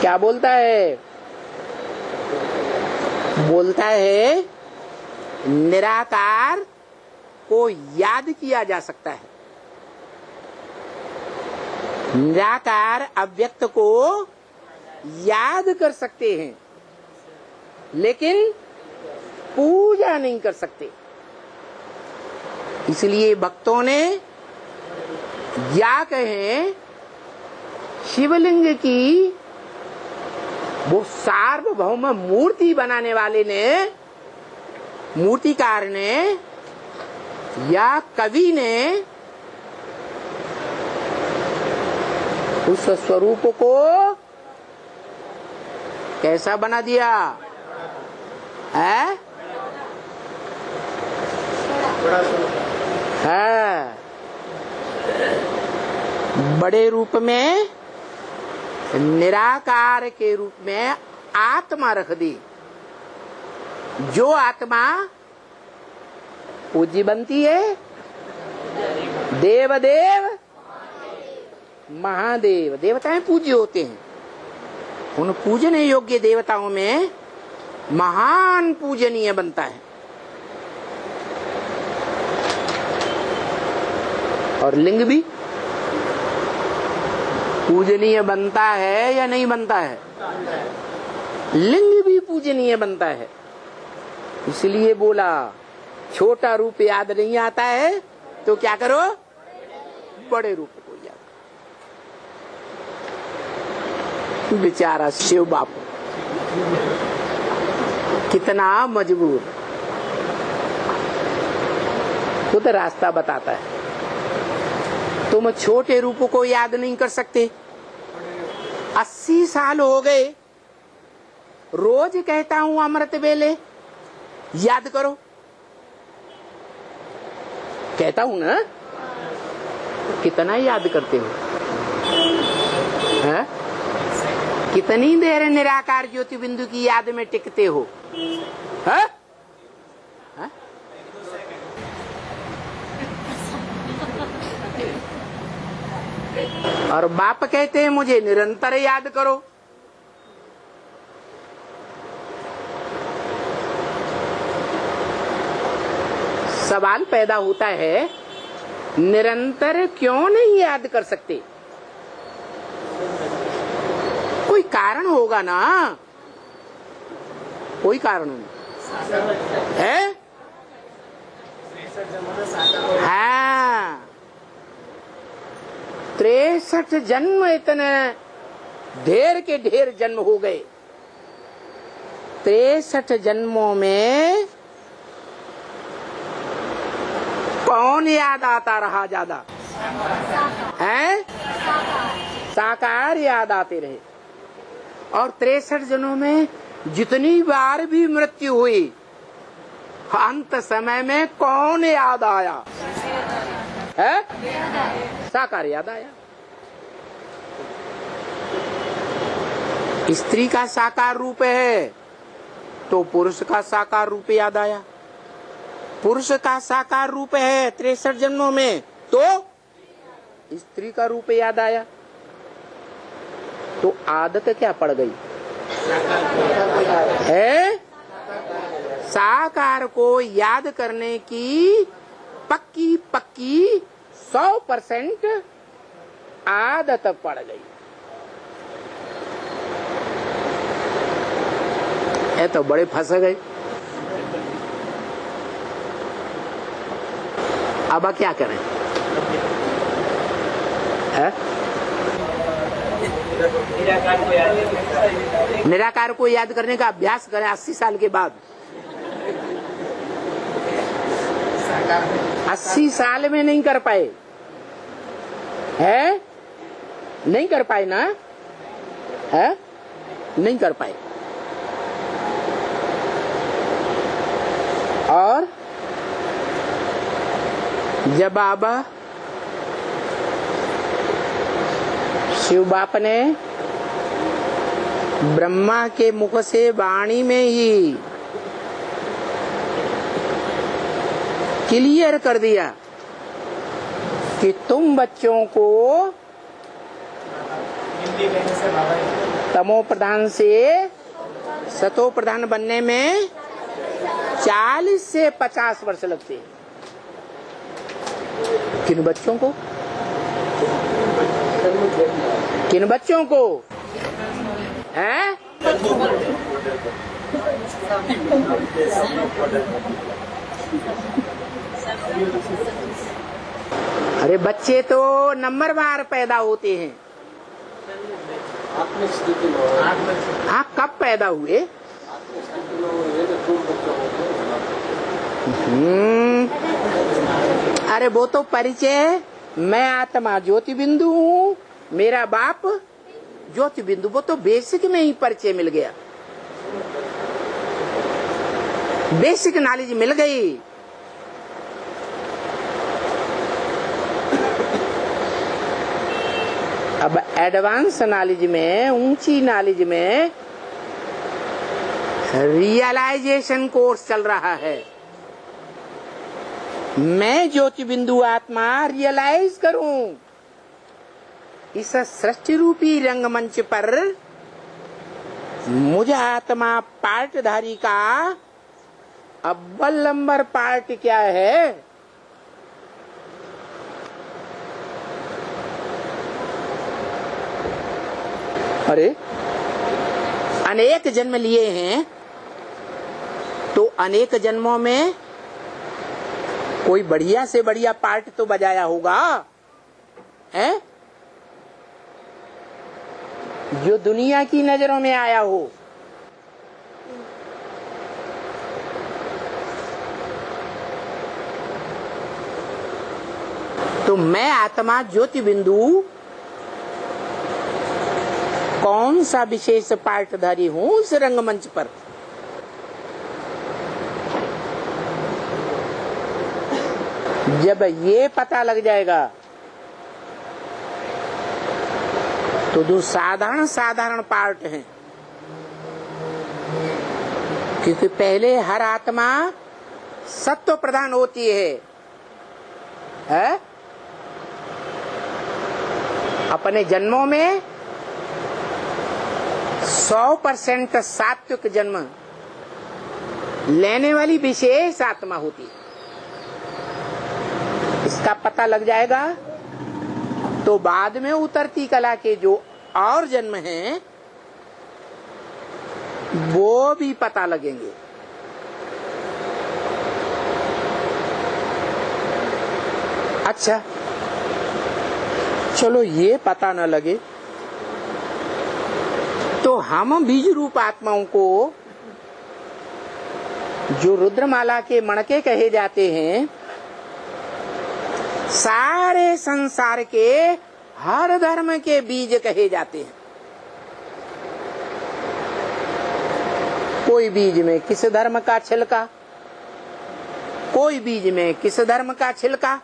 क्या बोलता है? बोलता है निराकार को याद किया जा सकता है, निराकार अव्यक्त को याद कर सकते हैं, लेकिन पूजा नहीं कर सकते। इसलिए भक्तों ने या कहें शिवलिंग की वो सार्वभौम मूर्ति बनाने वाले ने, मूर्तिकार ने या कवि ने उस स्वरूप को कैसा बना दिया है? बड़े रूप में, निराकार के रूप में आत्मा रख दी। जो आत्मा पूज्य बनती है, देवदेव महादेव, देवताएं पूज्य होते हैं। उन पूजन योग्य देवताओं में महान पूजनीय बनता है। और लिंग भी पूजनीय बनता है या नहीं बनता है? लिंग भी पूजनीय बनता है। इसलिए बोला छोटा रूप याद नहीं आता है तो क्या करो, बड़े रूप को याद। बेचारा शिव बापू कितना मजबूर, खुद रास्ता बताता है। तुम छोटे रूप को याद नहीं कर सकते। 80 साल हो गए, रोज कहता हूं अमृत वेले याद करो, कहता हूं ना, कितना याद करते हो? है? कितनी देर निराकार ज्योति बिंदु की याद में टिकते हो? है? है? और बाप कहते हैं मुझे निरंतर याद करो। सवाल पैदा होता है निरंतर क्यों नहीं याद कर सकते? कोई कारण होगा ना, कोई कारण नहीं है? हाँ, 63 जन्म, इतने ढेर के ढेर जन्म हो गए। 63 जन्मों में कौन याद आता रहा ज्यादा? है? साकार याद आते रहे। और 63 जन्मों में जितनी बार भी मृत्यु हुई, अंत समय में कौन याद आया? है? साकार याद आया। स्त्री का साकार रूप है तो पुरुष का साकार रूप याद आया। पुरुष का साकार रूप है 63 जन्मों में तो स्त्री का रूप याद आया। तो आदत क्या पड़ गई है? साकार को याद करने की पक्की पक्की 100% आदत पड़ गई। ये तो बड़े फंस गए। अब क्या करें? है? निराकार को याद करने का अभ्यास करें 80 साल के बाद। 80 साल में नहीं कर पाए है? नहीं कर पाए ना? है? नहीं कर पाए। और जब बाबा शिव बाप ने ब्रह्मा के मुख से वाणी में ही क्लियर कर दिया कि तुम बच्चों को तमो प्रधान से सतो प्रधान बनने में 40 से 50 वर्ष लगते हैं। किन बच्चों को? किन बच्चों को हैं? अरे बच्चे तो नंबरवार पैदा होते हैं। आप कब पैदा हुए? अरे वो तो परिचय, मैं आत्मा ज्योति बिंदु हूँ, मेरा बाप ज्योति बिंदु, वो तो बेसिक में ही परिचय मिल गया, बेसिक नॉलेज मिल गई। अब एडवांस नॉलेज में, ऊंची नॉलेज में रियलाइजेशन कोर्स चल रहा है। मैं ज्योति बिंदु आत्मा रियलाइज करूं, इस सृष्टि रूपी रंगमंच पर मुझे आत्मा पार्टधारी का अव्वल नंबर पार्ट क्या है? अरे अनेक जन्म लिए हैं तो अनेक जन्मों में कोई बढ़िया से बढ़िया पार्ट तो बजाया होगा, है? जो दुनिया की नजरों में आया हो। तो मैं आत्मा ज्योति बिंदु कौन सा विशेष पार्टधारी हूं उस रंगमंच पर? जब ये पता लग जाएगा तो जो साधारण साधारण पार्ट हैं, क्योंकि पहले हर आत्मा सत्व प्रधान होती है? अपने जन्मों में 100% सात्विक जन्म लेने वाली विशेष आत्मा होती है। इसका पता लग जाएगा तो बाद में उतरती कला के जो और जन्म हैं वो भी पता लगेंगे। अच्छा, चलो ये पता न लगे तो हम बीज रूप आत्माओं को, जो रुद्रमाला के मणके कहे जाते हैं, सारे संसार के हर धर्म के बीज कहे जाते हैं। कोई बीज में किस धर्म का छिलका, कोई बीज में किस धर्म का छिलका,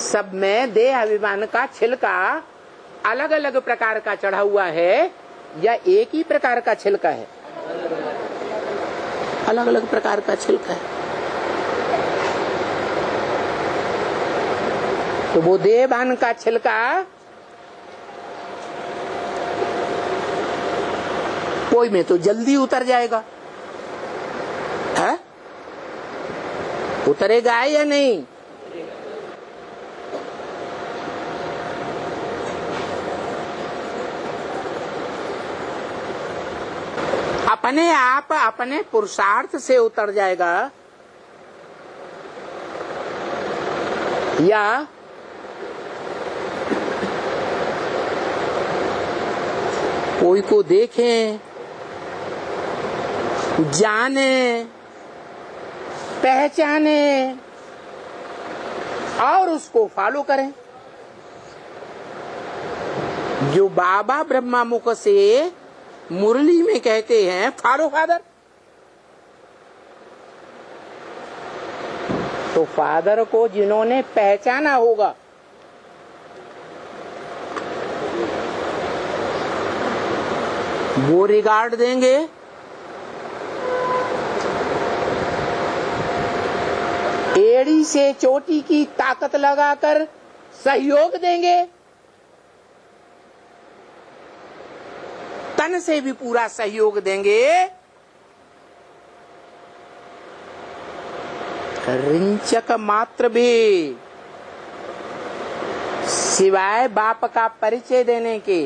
सब में देह अभिमान का छिलका अलग अलग प्रकार का चढ़ा हुआ है या एक ही प्रकार का छिलका है? अलग अलग प्रकार का छिलका है। तो वो देहभान का छिलका कोई में तो जल्दी उतर जाएगा, है? उतरेगा या नहीं? अपने आप अपने पुरुषार्थ से उतर जाएगा या कोई को देखें, जाने, पहचाने और उसको फॉलो करें। जो बाबा ब्रह्मा मुख से मुरली में कहते हैं, फॉलो फादर, तो फादर को जिन्होंने पहचाना होगा वो रिगार्ड देंगे, एड़ी से चोटी की ताकत लगाकर सहयोग देंगे, तन से भी पूरा सहयोग देंगे, रिंचक मात्र भी सिवाय बाप का परिचय देने के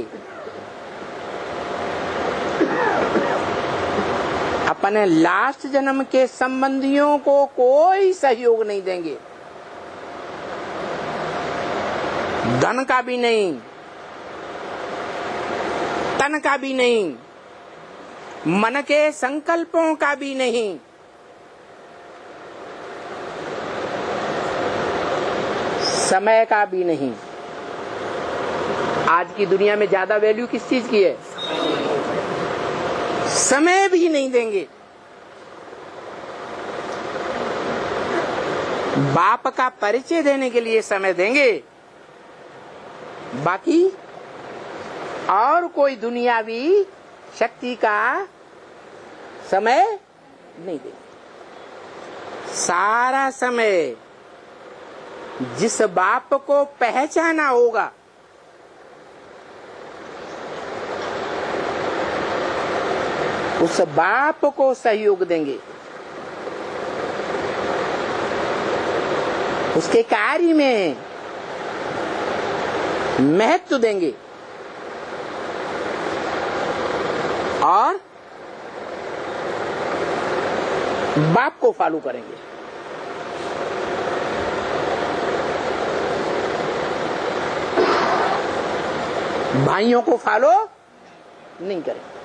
अपने लास्ट जन्म के संबंधियों को कोई सहयोग नहीं देंगे, धन का भी नहीं, तन का भी नहीं, मन के संकल्पों का भी नहीं, समय का भी नहीं। आज की दुनिया में ज्यादा वैल्यू किस चीज की है? समय भी नहीं देंगे। बाप का परिचय देने के लिए समय देंगे, बाकी और कोई दुनियावी शक्ति का समय नहीं देंगे। सारा समय जिस बाप को पहचाना होगा, उस बाप को सहयोग देंगे, उसके कार्य में महत्व देंगे और बाप को फॉलो करेंगे। भाइयों को फॉलो नहीं करेंगे।